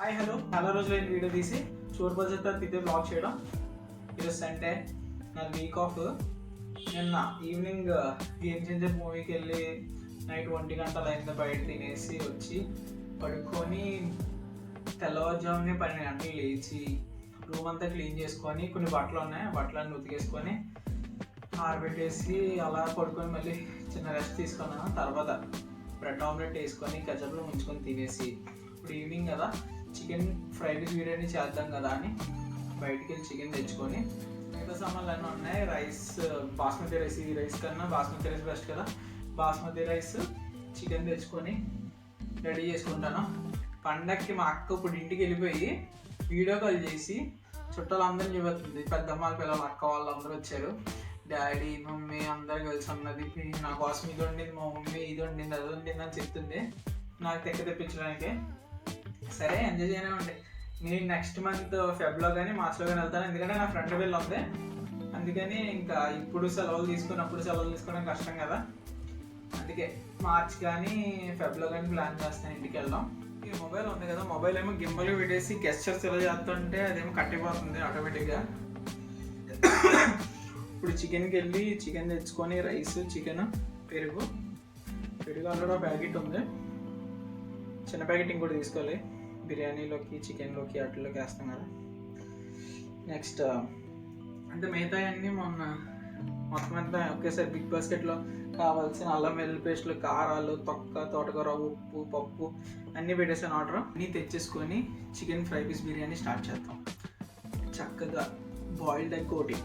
Hi చాలా రోజులైన video తీసి sure budget తర్వాత ఇదే బ్లాగ్ చేయడం. ఈరోజు సండే, నా వీక్ ఆఫ్. నిన్న ఈవినింగ్ గేమ్ చేంజర్ మూవీకి వెళ్ళి నైట్ 1 గంటల అయింది, బయట తినేసి వచ్చి పడుకొని తెల్లవారుజామునే 12 గంటలు లేచి రూమ్ అంతా క్లీన్ చేసుకొని కొన్ని బట్టలు ఉన్నాయి, బట్టలన్నీ ఉతికేసుకొని ఆరబెట్టేసి అలా పడుకొని మళ్ళీ చిన్న రెస్ట్ తీసుకున్నాను. తర్వాత బ్రెడ్ ఆమ్లెట్ వేసుకొని కచప్లో ముంచుకొని తినేసి ఇప్పుడు ఈవినింగ్ కదా చికెన్ ఫ్రై పీస్ బిర్యానీ చేద్దాం కదా అని బయటికి వెళ్ళి చికెన్ తెచ్చుకొని మిగతా సామాన్లు అన్నీ ఉన్నాయి. రైస్, బాస్మతి రైస్, ఈ రైస్ కన్నా బాస్మతి రైస్ బెస్ట్ కదా. బాస్మతి రైస్, చికెన్ తెచ్చుకొని రెడీ చేసుకుంటాను. పండక్కి మా అక్క ఇప్పుడు ఇంటికి వెళ్ళిపోయి వీడియో కాల్ చేసి చుట్టాలందరినీ చూపుతుంది. పెద్దమ్మాల పిల్లలు, అక్క వాళ్ళు అందరూ వచ్చారు. డాడీ, మమ్మీ అందరు కలిసి ఉన్నది. నా కోసం ఇది వండింది, మా మమ్మీ ఇది వండింది, అది వండింది అని చెప్తుంది నాకు తెప్పించడానికి. సరే ఎంజాయ్ చేయనే ఉండే. నేను నెక్స్ట్ మంత్ ఫెబ్లో కానీ మార్చ్లో కానీ వెళ్తాను, ఎందుకంటే నా ఫ్రెండ్ వీళ్ళు ఉంది. అందుకని ఇంకా ఇప్పుడు సెలవులు తీసుకోవడం కష్టం కదా. అందుకే మార్చ్ కానీ ఫెబ్లో కానీ ప్లాన్ చేస్తాను ఇంటికి వెళ్దాం. ఈ మొబైల్ ఉంది కదా, మొబైల్ ఏమో గింబల్ పెట్టేసి గెస్చర్స్ ఎలా చేస్తుంటే అదేమో కట్టిపోతుంది ఆటోమేటిక్గా. ఇప్పుడు చికెన్కి వెళ్ళి చికెన్ తెచ్చుకొని రైస్, చికెన్, పెరుగు ఆల్రెడీ ప్యాకెట్ ఉంది, చిన్న ప్యాకెట్ ఇంకోటి తీసుకోవాలి. బిర్యానీలోకి, చికెన్లోకి, వాటిలోకి వేస్తాం కదా. నెక్స్ట్ అంటే మిగతా అన్నీ మొత్తం అంతా ఒకేసారి బిగ్ బాస్కెట్లో కావాల్సిన అల్లం వెల్లుల్లి పేస్టులు, కారాలు, తొక్క, తోటకూర, ఉప్పు, పప్పు అన్నీ పెట్టేసాను ఆర్డర్. అన్నీ తెచ్చేసుకొని chicken fry piece biryani start చేద్దాం. చక్కగా బాయిల్డ్ ఎగ్ ఒకటి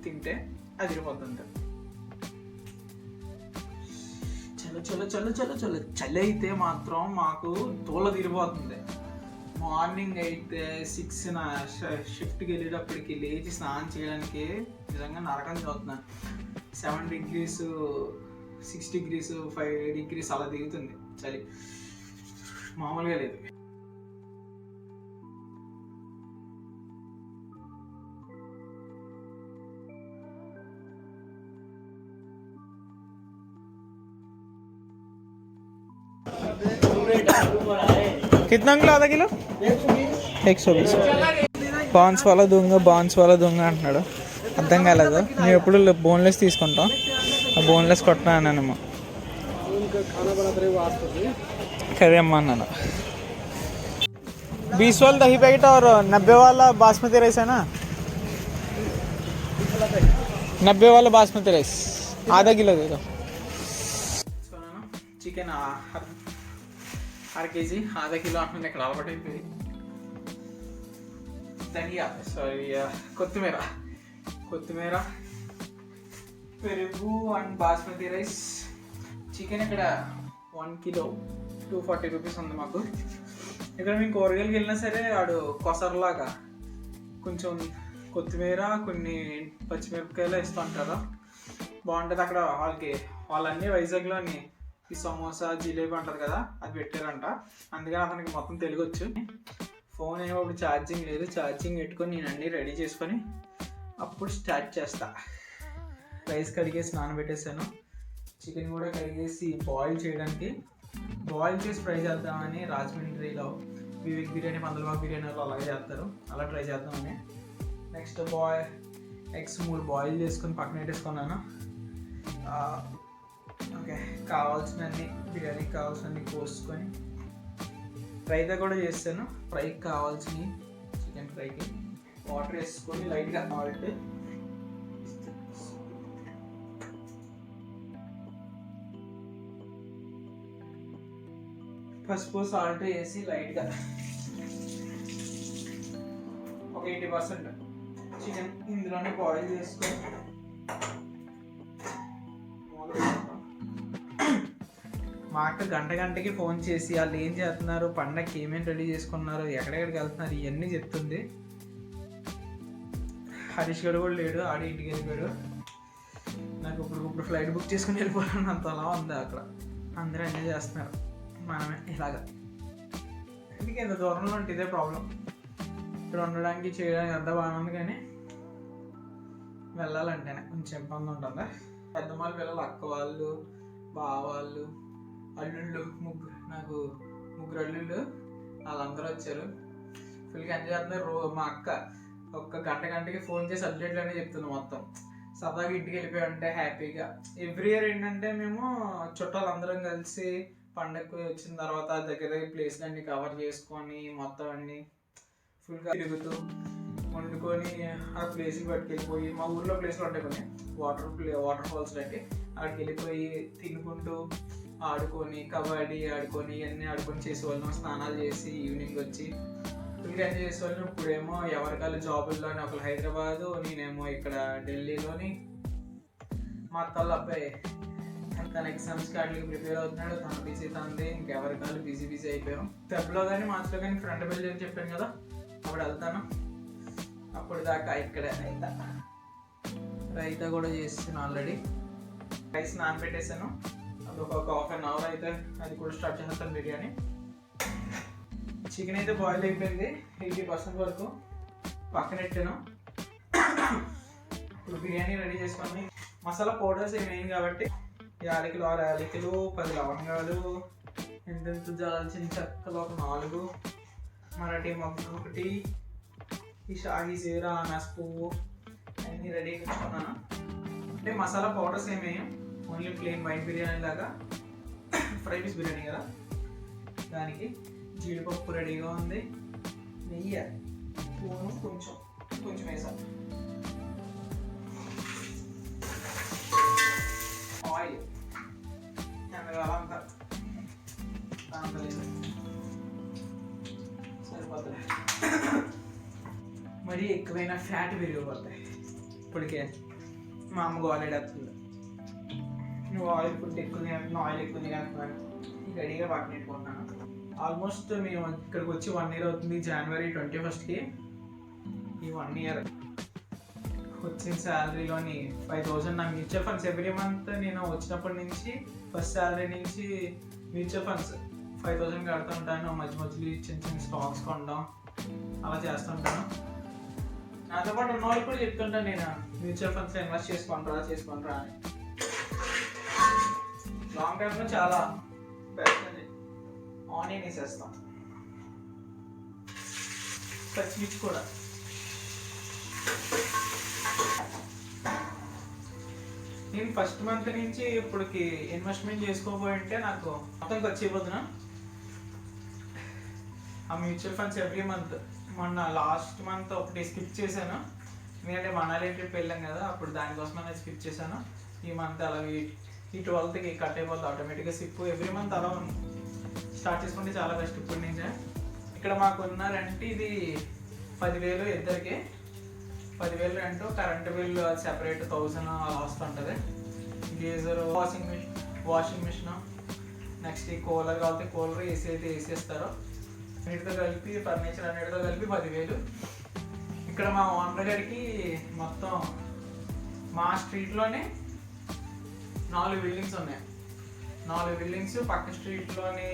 తింటే అదిరిపోతుంది. చలి అయితే మాత్రం మాకు తోల తిరిగిపోతుంది. మార్నింగ్ అయితే 6 షిఫ్ట్కి వెళ్ళేటప్పటికి లేచి స్నానం చేయడానికి నిజంగా నరకం చదువుతున్నాను. 7 degrees, 6 degrees, 5 degrees అలా దిగుతుంది చలి, మామూలుగా లేదు. कितना किलो? आधा किलो 120. బాన్స్ వాళ్ళ దొంగ అంటున్నాడు, అర్థం కాలేదు. మేము ఎప్పుడు బోన్లెస్ తీసుకుంటాం, ఆ బోన్లెస్ కొట్టినానేమో కదే అమ్మా అన్నాను. 20 वाला दही पैकेट और 90 वाला बासमती राइस है ना, 90 वाला बासमती राइस आधा किलो दे दो. చికెన్ 1/2 kg, ఆधा किलो అంటున్నాను. ఇక్కడ అలవాటు అయిపోయి ధనియా, కొత్తిమీర, పెరుగు అండ్ బాస్మతి రైస్. చికెన్ ఇక్కడ 1 kilo 240 రూపీస్ ఉంది మాకు. ఇక్కడ మేము కూరగాయలకి వెళ్ళినా సరే వాడు కొసరలాగా కొంచెం కొత్తిమీర, కొన్ని పచ్చిమిరపకాయలు ఇస్తూ ఉంటారు, బాగుంటుంది. అక్కడ వాళ్ళన్నీ వైజాగ్లోని ఈ సమోసా, జిలేబీ ఉంటుంది కదా, అది పెట్టారంట. అందుకని అతనికి మొత్తం తెలుగు వచ్చు. ఫోన్ ఏమో ఇప్పుడు ఛార్జింగ్ లేదు, ఛార్జింగ్ పెట్టుకొని నేను అన్నీ రెడీ చేసుకొని అప్పుడు స్టార్ట్ చేస్తా. రైస్ కడిగేసి నానబెట్టేసాను, చికెన్ కూడా కడిగేసి బాయిల్ చేసి ఫ్రై చేద్దామని. రాజమండ్రిలో వివేక్ బిర్యానీ, పందలబాగ్ బిర్యానీలో అలాగే చేస్తారు, అలా ట్రై చేద్దామని. నెక్స్ట్ ఎగ్స్ 3 బాయిల్ చేసుకొని పక్కన పెట్టేసుకున్నాను. ఓకే, బిర్యానీకి కావాల్సినన్ని కోసుకొని ఫ్రైతో కూడా చేస్తాను. ఫ్రైకి కావాల్సినవి, చికెన్ ఫ్రైకి వాటర్ వేసుకొని లైట్గా సాల్ట్, పసుపు, సాల్ట్ వేసి లైట్గా ఒక 80% చికెన్ ఇందులోనే బాయిల్ చేసుకొని మా అక్క గంటకి ఫోన్ చేసి వాళ్ళు ఏం చేస్తున్నారు, పండగకి ఏమేమి రెడీ చేసుకున్నారు, ఎక్కడెక్కడికి వెళ్తున్నారు, ఇవన్నీ చెప్తుంది. హరీష్ గడు కూడా లేడు, ఆడి ఇంటికి వెళ్ళిపోయాడు. నాకు ఇప్పుడు ఫ్లైట్ బుక్ చేసుకుని వెళ్ళిపోయాను, అంత అలా ఉంది అక్కడ. అందరూ ఎంజాయ్ చేస్తున్నారు, మనమే ఇలాగా. ఇంటికి ఎంత దూరంలో ఉంటే ఇదే ప్రాబ్లం. ఇక్కడ ఉండడానికి చేయడానికి అంతా బాగానే ఉంది, కానీ వెళ్ళాలంటేనే కొంచెం ఇబ్బంది ఉంటుంది. పెద్దమ్మాళ్ళ పిల్లలు, అక్క వాళ్ళు, బావ వాళ్ళు, అల్లుళ్ళు, నాకు 3 అల్లుళ్ళు, వాళ్ళందరూ వచ్చారు, ఫుల్గా ఎంజాయ్ చేస్తున్నారు. మా అక్క ఒక్క గంటకి ఫోన్ చేసి అప్డేట్లోనే చెప్తుంది మొత్తం. సరదాగా ఇంటికి వెళ్ళిపోయి ఉంటే హ్యాపీగా. ఎవ్రీ ఇయర్ ఏంటంటే మేము చుట్టాలందరం కలిసి పండగకి వచ్చిన తర్వాత దగ్గర ప్లేస్లు అన్నీ కవర్ చేసుకొని మొత్తం అన్నీ ఫుల్గా తిరుగుతూ వండుకొని ఆ ప్లేస్కి పట్టుకెళ్ళిపోయి, మా ఊర్లో ప్లేస్లు ఉంటాయి కొన్ని వాటర్ ఫాల్స్ అంటే అక్కడికి వెళ్ళిపోయి తినుకుంటూ ఆడుకొని కబడ్డీ ఆడుకొని ఇవన్నీ ఆడుకొని చేసేవాళ్ళం. స్నానాలు చేసి ఈవినింగ్ వచ్చి ఫుల్గా ఎంజాయ్ చేసేవాళ్ళం. ఇప్పుడేమో ఎవరికాలు జాబుల్లోని, ఒకరు హైదరాబాదు, నేనేమో ఇక్కడ ఢిల్లీలోని. మా అత్తళ్ళ అబ్బాయి తన ఎగ్జామ్స్కి వాటికి ప్రిపేర్ అవుతున్నాడు, తన బిజీ తనది. ఇంకెవరికాలు బిజీ అయిపోయాం. ఫెబ్లో కానీ మార్చ్లో కానీ ఫ్రెండ్ బిల్డ్ అని చెప్పాను కదా, అప్పుడు వెళ్తాను. అప్పుడు దాకా ఇక్కడ రైతా కూడా చేస్తాను ఆల్రెడీ. రైస్ నానబెట్టేసాను, అది ఒక హాఫ్ అన్ అవర్ అయితే అది కూడా స్టార్ట్ చేస్తాను బిర్యానీ. చికెన్ అయితే బాయిల్ అయిపోయింది 80% వరకు, పక్కనెట్టాను. ఇప్పుడు బిర్యానీ రెడీ చేసుకొని మసాలా పౌడర్స్ ఏమేం కాబట్టి యాలకులు 6 యాలకులు, 10 లవంగాలు, ఎంతెంత దాల్చిన చెక్కలు ఒక 4, మరాఠీ మొగ్గ 1, ఈ షాహీ జీరా, అనాస్ పువ్వు అన్నీ రెడీ చేసుకున్నాను. అంటే మసాలా పౌడర్స్ ఏమేయం, ఓన్లీ ప్లెయిన్ వైట్ బిర్యానీ లాగా, ఫ్రై పీస్ బిర్యానీ కదా. దానికి జీడిపప్పు రెడీగా ఉంది, నెయ్యి కొంచెం వేసాను, ఆయిల్ ఎంతకాలంతా సరిపోతుంది. మరీ ఎక్కువైనా ఫ్యాట్ పెరిగిపోతాయి. ఇప్పటికే మా అమ్మ ఆల్రెడీ వస్తుంది, నువ్వు ఆయిల్ ఫుడ్ ఎక్కువ తింటున్నావు, ఆయిల్ ఎక్కువ తినేస్తున్నాను, రెడీగా పక్కన పెట్టుకుంటున్నాను. ఆల్మోస్ట్ మేము ఇక్కడికి వచ్చి 1 year అవుతుంది. January 21st ఈ 1 year వచ్చిన శాలరీలోని 5,000 నాకు మ్యూచువల్ ఫండ్స్ ఎవ్రీ మంత్ నేను వచ్చినప్పటి నుంచి ఫస్ట్ శాలరీ నుంచి మ్యూచువల్ ఫండ్స్ 5,000 కడుతూ ఉంటాను. మధ్యలో చిన్న స్టాక్స్ కొనడం అలా చేస్తుంటాను. నాతో పాటు ఉన్న వాళ్ళు కూడా చెప్తుంటాను, నేను మ్యూచువల్ ఫండ్స్ ఇన్వెస్ట్ చేసుకుంటారా అని. లాంగ్ టైంలో చాలా బెస్ట్. ఆనియన్ వేసేస్తాం, పచ్చిమిర్చి కూడా. నేను ఫస్ట్ మంత్ నుంచి ఇప్పటికి ఇన్వెస్ట్మెంట్ చేసుకోబోయి ఉంటే నాకు మొత్తం ఖర్చు అయిపోతున్నా. ఆ మ్యూచువల్ ఫండ్స్ ఎవ్రీ మంత్, మొన్న లాస్ట్ మంత్ ఒకటి స్కిప్ చేశాను, ఎందుకంటే మనాలి ట్రిప్ వెళ్ళాం కదా, అప్పుడు దానికోసమైనా స్కిప్ చేశాను. ఈ మంత్ అలా ఈ 12th కట్ అయిపోతుంది ఆటోమేటిక్గా సిప్. ఎవ్రీ మంత్ అలా స్టార్ట్ చేసుకుంటే చాలా బెస్ట్ ఇప్పటి నుంచే. ఇక్కడ మాకు ఉన్నారంటే ఇది 10,000 ఇద్దరికి, 10,000 రెంట్, కరెంటు బిల్లు సెపరేట్ 1,000 అలా వస్తుంటుంది. గీజర్, వాషింగ్ మిషన్, నెక్స్ట్ ఈ కూలర్ కాబట్టి కూలర్ ఏసీ అయితే వేసేస్తారు. అన్నిటితో కలిపి ఫర్నిచర్ అన్నిటితో కలిపి 10,000. ఇక్కడ మా ఓనర్ గారికి మొత్తం మా స్ట్రీట్లోనే 4 బిల్డింగ్స్ ఉన్నాయి. 4 బిల్డింగ్స్ పక్క స్ట్రీట్లోని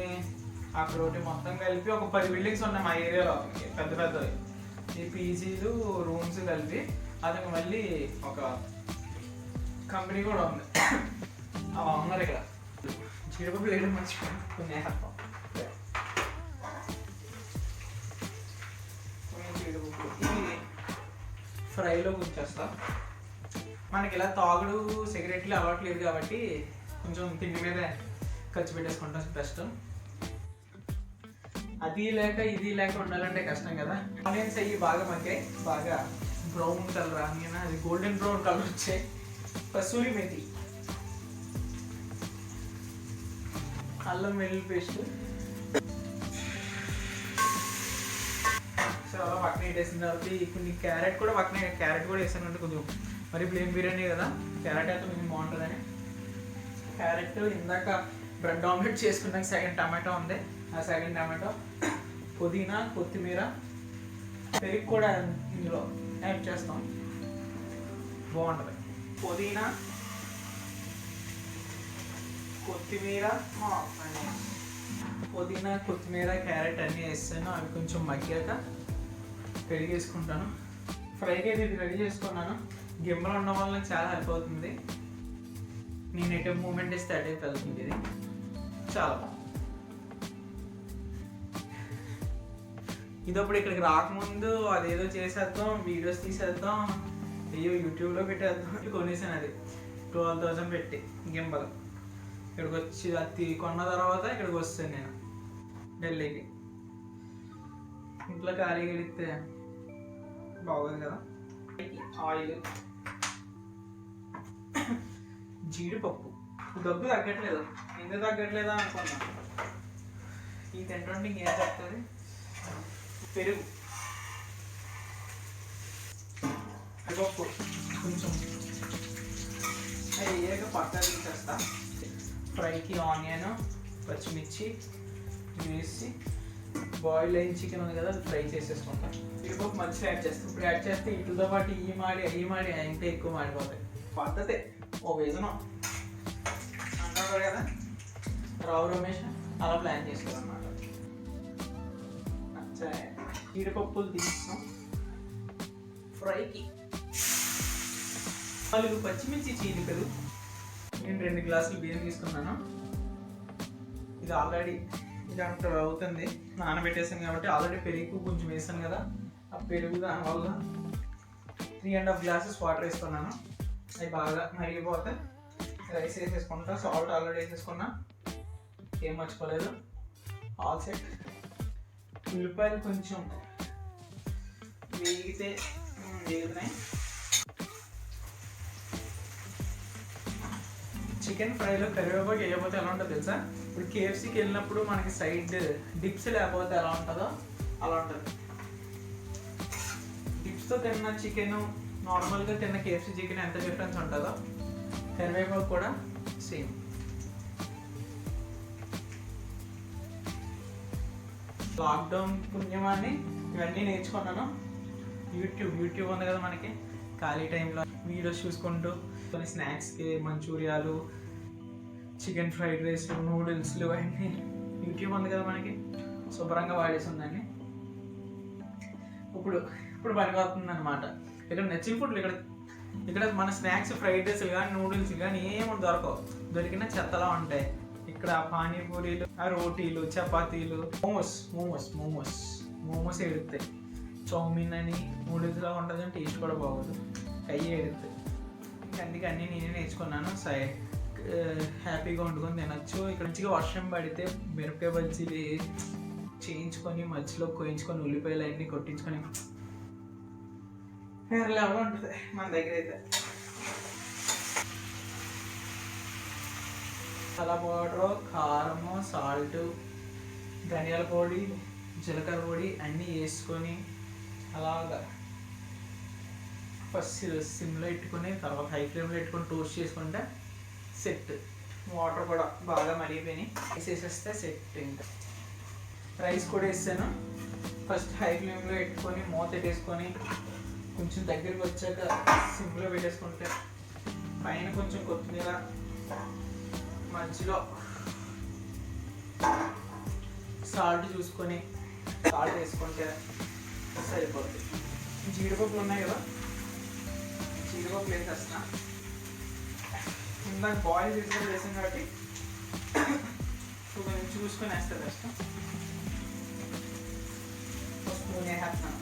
అక్కడ ఒకటి మొత్తం కలిపి ఒక 10 బిల్డింగ్స్ ఉన్నాయి మా ఏరియాలో, పెద్ద పెద్దవి. ఈ పీజీలు రూమ్స్ కలిపి అది మళ్ళీ ఒక కంపెనీ కూడా ఉంది. అవి ఉన్నారు ఇక్కడ. జీడిపప్పు వేయడం మర్చిపోయి జీడిపప్పు ఇది ఫ్రైలో ఉంచేస్తా. మనకి ఇలా తాగుడు సిగరెట్లు అలవాట్లేదు కాబట్టి కొంచెం తిండి మీద ఖర్చు పెట్టేసుకుంటాం బెస్ట్. అది లేక ఇది లేక ఉండాలంటే కష్టం కదా. ఆనియన్స్ అయ్యి బాగా మగ్గాయి, బాగా బ్రౌన్ కలర్ ఆనియన్, అది గోల్డెన్ బ్రౌన్ కలర్ వచ్చాయి. కసూరి మేతి, అల్లం వెల్లుల్లి పేస్ట్ చాలా పక్కన వేసిన తర్వాత కొన్ని క్యారెట్ కూడా పక్కన, క్యారెట్ కూడా వేసానంటే కొంచెం మరి ప్లేన్ బిర్యానీ కదా, క్యారెట్ అయితే కొంచెం బాగుంటుందని. క్యారెట్ ఇందాక బ్రెడ్ ఆమ్లెట్ చేసుకున్నాక సెకండ్ టమాటో ఉంది, ఆ సెకండ్ టమాటో, పుదీనా, కొత్తిమీర, పెరుగు కూడా ఇందులో యాడ్ చేస్తాం, బాగుంటుంది. పుదీనా, కొత్తిమీర, క్యారెట్ అన్నీ వేస్తాను. అవి కొంచెం మగ్గాక పెరుగు వేసుకుంటాను. ఫ్రైకి అయితే ఇది రెడీ చేసుకున్నాను. గిమ్మలు ఉండడం వల్ల నాకు చాలా హెల్ప్ అవుతుంది. నేను ఎటు మూమెంట్ ఇస్తే అటైపు వెళ్తుంది. ఇది చాలా ఇదప్పుడు ఇక్కడికి రాకముందు అదేదో చేసేద్దాం, వీడియోస్ తీసేద్దాం, అయ్యో యూట్యూబ్లో పెట్టేద్దాం కొనేసాను. అది 12,000 పెట్టి గింబల్. ఇక్కడికి వచ్చి అది కొన్న తర్వాత ఇక్కడికి వస్తాను నేను ఢిల్లీకి. ఇంట్లో ఖాళీగా ఎడితే బాగోదు కదా. ఆయిల్, జీడిపప్పు. దగ్గు తగ్గట్లేదు, ఎందుకు తగ్గట్లేదా అనుకున్నా. ఈ తింటుంటే ఇంకేం చెప్తుంది. పెరుగు, పప్పు కొంచెం అయ్యాక పక్కా తీసేస్తా. ఫ్రైకి ఆనియన్, పచ్చిమిర్చి వేసి బాయిల్ అయిన చికెన్ ఉంది కదా అది ఫ్రై చేసేసుకుంటాం. జీడిపప్పు మధ్యలో యాడ్ చేస్తాం. ఇప్పుడు యాడ్ చేస్తే ఇటుతో పాటు ఈ మాడి ఇంకా ఎక్కువ మాడిపోతాయి. పద్ధతే, ఓ విజనం అంటాడు కదా రావు రమేష్, అలా ప్లాన్ చేసుకోవాలన్నమాట. జీడిపప్పులు తీస్తాం ఫ్రైకి. 4 పచ్చిమిర్చి చీలికలు. నేను 2 గ్లాసులు బియ్యం తీసుకున్నాను. ఇది ఆల్రెడీ గంట అవుతుంది నానబెట్టేసాను కాబట్టి. ఆల్రెడీ పెరుగు కొంచెం వేసాను కదా, ఆ పెరుగు దానివల్ల 3.5 గ్లాసెస్ వాటర్ వేసుకున్నాను. అవి బాగా మరిగిపోతే రైస్ వేసేసుకుంటా. సాల్ట్ ఆల్రెడీ వేసేసుకున్నా, ఏం మర్చిపోలేదు. All set. ఉల్లిపాయలు కొంచెం వేగుతున్నాయి. చికెన్ ఫ్రైలో కరివేపాకు వేయకపోతే ఎలా ఉంటుందో తెలుసా? ఇప్పుడు కేఎఫ్సీకి వెళ్ళినప్పుడు మనకి సైడ్ డిప్స్ లేకపోతే ఎలా ఉంటుందో అలా ఉంటుంది. డిప్స్తో తిన్న చికెన్, నార్మల్గా తిన్న కేఎఫ్సీ చికెన్ ఎంత డిఫరెన్స్ ఉంటుందో కరివేపాకు కూడా సేమ్. లాక్డౌన్ పుణ్యమాన్ని ఇవన్నీ నేర్చుకున్నాను. యూట్యూబ్ ఉంది కదా మనకి, ఖాళీ టైంలో వీడియోస్ చూసుకుంటూ కొన్ని స్నాక్స్కి మంచూరియాలు, చికెన్ ఫ్రైడ్ రైస్, నూడిల్స్లు అన్నీ యూట్యూబ్ ఉంది కదా మనకి, శుభ్రంగా వాడేసి ఉందండి. ఇప్పుడు పనికొస్తుంది అనమాట. ఇక్కడ నచ్చిన ఫుడ్లు ఇక్కడ మన స్నాక్స్, ఫ్రైడ్ రైస్లు కానీ నూడిల్స్ కానీ ఏమి దొరకవు, దొరికిన చెత్తలా ఉంటాయి. ఇక్కడ పానీపూరీలు, రోటీలు, చపాతీలు, మోమోస్ ఎడుతాయి. చౌమిన్ అని నూడిల్స్లా ఉంటుంది కానీ టేస్ట్ కూడా బాగోదు, అయ్యి ఎడుతాయి. అందుకే అన్నీ నేనే నేర్చుకున్నాను. హ్యాపీగా వండుకొని తినచ్చు. ఇక్కడ మంచిగా వర్షం పడితే మిరపకాయ బజ్జీలు చేయించుకొని మధ్యలో కోయించుకొని ఉల్లిపాయలు అన్నీ కొట్టించుకొని వేరే లెవెల్ ఉంటుంది మన దగ్గర అయితే. మసాలా పౌడరు, కారము, సాల్ట్, ధనియాల పొడి, జీలకర్ర పొడి అన్నీ వేసుకొని అలాగా ఫస్ట్ సిమ్లో పెట్టుకొని తర్వాత హై ఫ్లేమ్లో పెట్టుకొని టోస్ట్ చేసుకుంటే సెట్. వాటర్ కూడా బాగా మరిగిపోయినాయి, వేసేస్తే సెట్. ఇంకా రైస్ కూడా వేసాను. ఫస్ట్ హై ఫ్లేమ్లో పెట్టుకొని మూత పెట్టేసుకొని కొంచెం దగ్గరికి వచ్చాక సిమ్లో పెట్టేసుకుంటే పైన కొంచెం కొత్తిమీర, మధ్యలో సాల్ట్ చూసుకొని సాల్ట్ వేసుకుంటే సరిపోతుంది. జీడిపప్పులు ఉన్నాయి కదా, జీడిపప్పులు వేసేస్తున్నా. ఇందాక బాయిల్ చేసుకొని వేసాం కాబట్టి కొంచెం చూసుకొని వేస్తే కష్టం. స్పూన్ వేసేస్తున్నాను.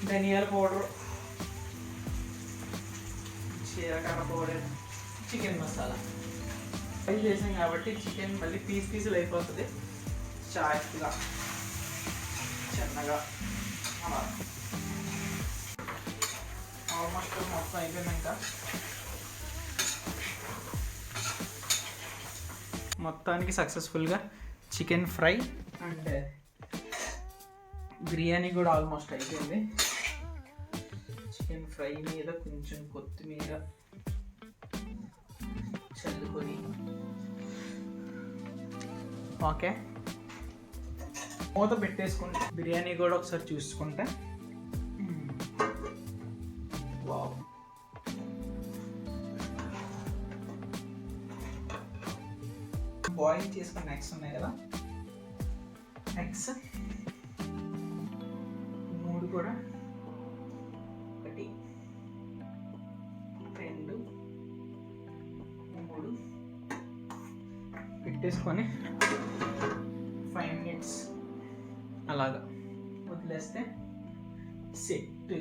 ధనియాల పౌడర్, జీలకర్ర పౌడర్, చికెన్ మసాలా ఫ్రై చేసాం కాబట్టి చికెన్ మళ్ళీ పీసులు అయిపోతుంది. చాయ్గా చిన్నగా అలా ఆల్మోస్ట్ మొత్తం అయిపోయినాక మొత్తానికి సక్సెస్ఫుల్గా చికెన్ ఫ్రై అండ్ బిర్యానీ కూడా ఆల్మోస్ట్ అయిపోయింది. చికెన్ ఫ్రై మీద కొంచెం కొత్తిమీర చల్లుకొని ఓకే మూత పెట్టేసుకుంటే బిర్యానీ కూడా ఒకసారి చూసుకుంటే వావ్. బాయిల్ చేసుకున్న ఎగ్స్ ఉన్నాయి కదా, ఎగ్స్ 3 కూడా 1 2 3 పెట్టేసుకొని 5 minutes అలాగా వదిలేస్తే సెట్.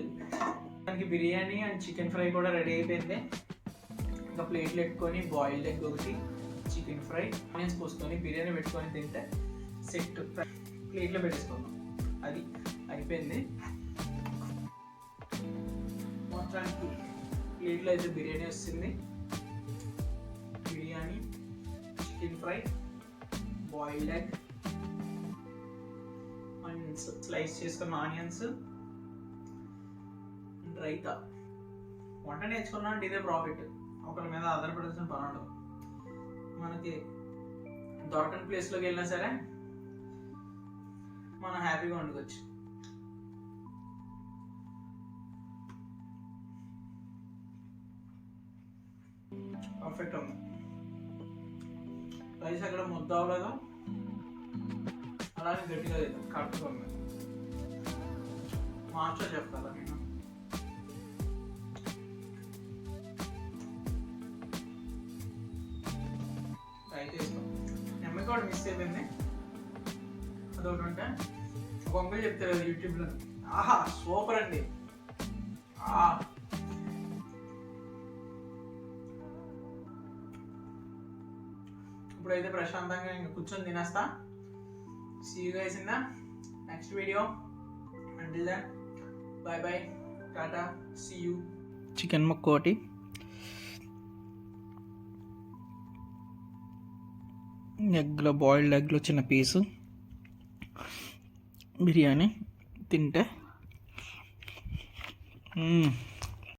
దానికి బిర్యానీ అండ్ చికెన్ ఫ్రై కూడా రెడీ అయిపోయింది. ఇంకా ప్లేట్లు పెట్టుకొని బాయిల్డ్ ఎగ్ ఒకటి, చికెన్ ఫ్రై, ఆనియన్స్ పోసుకొని బిర్యానీ పెట్టుకొని తింటే సెట్. ప్లేట్లో పెట్టేసుకుందాం. అది అయిపోయింది. మొత్తానికి ప్లేట్లో అయితే బిర్యానీ వస్తుంది. Biryani, chicken fry, boiled egg, onions slice చేసుకున్న ఆనియన్స్, రైతా. వంట నేర్చుకున్నా అంటే ఇదే ప్రాఫిట్. ఒకరి మీద ఆధారపడాల్సిన పని ఉండదు. మనకి దొరకని ప్లేస్లోకి వెళ్ళినా సరే మనం హ్యాపీగా వండుకోవచ్చు. పర్ఫెక్ట్ ఉంది. రైస్ అక్కడ ముద్ద అవ్వలేదు, అలానే గట్టిగా లేదు, కరెక్ట్గా ఉంది. మాస్టర్ చెప్తారా నేను? అయితే ఎమ్మెకి కూడా మిస్ అయిపోయింది. అదొకటి ఉంటే ఒక అంకుల్ చెప్తారు కదా యూట్యూబ్లో, ఆహా సూపర్ అండి. ఇప్పుడైతే ప్రశాంతంగా ఇంకా కూర్చొని తినేస్తా. See you guys in the next video. Until then, bye bye, tata, see you. Chicken ముక్క ఒకటి, ఎగ్లో బాయిల్డ్ ఎగ్లో చిన్న పీసు, బిర్యానీ తింటే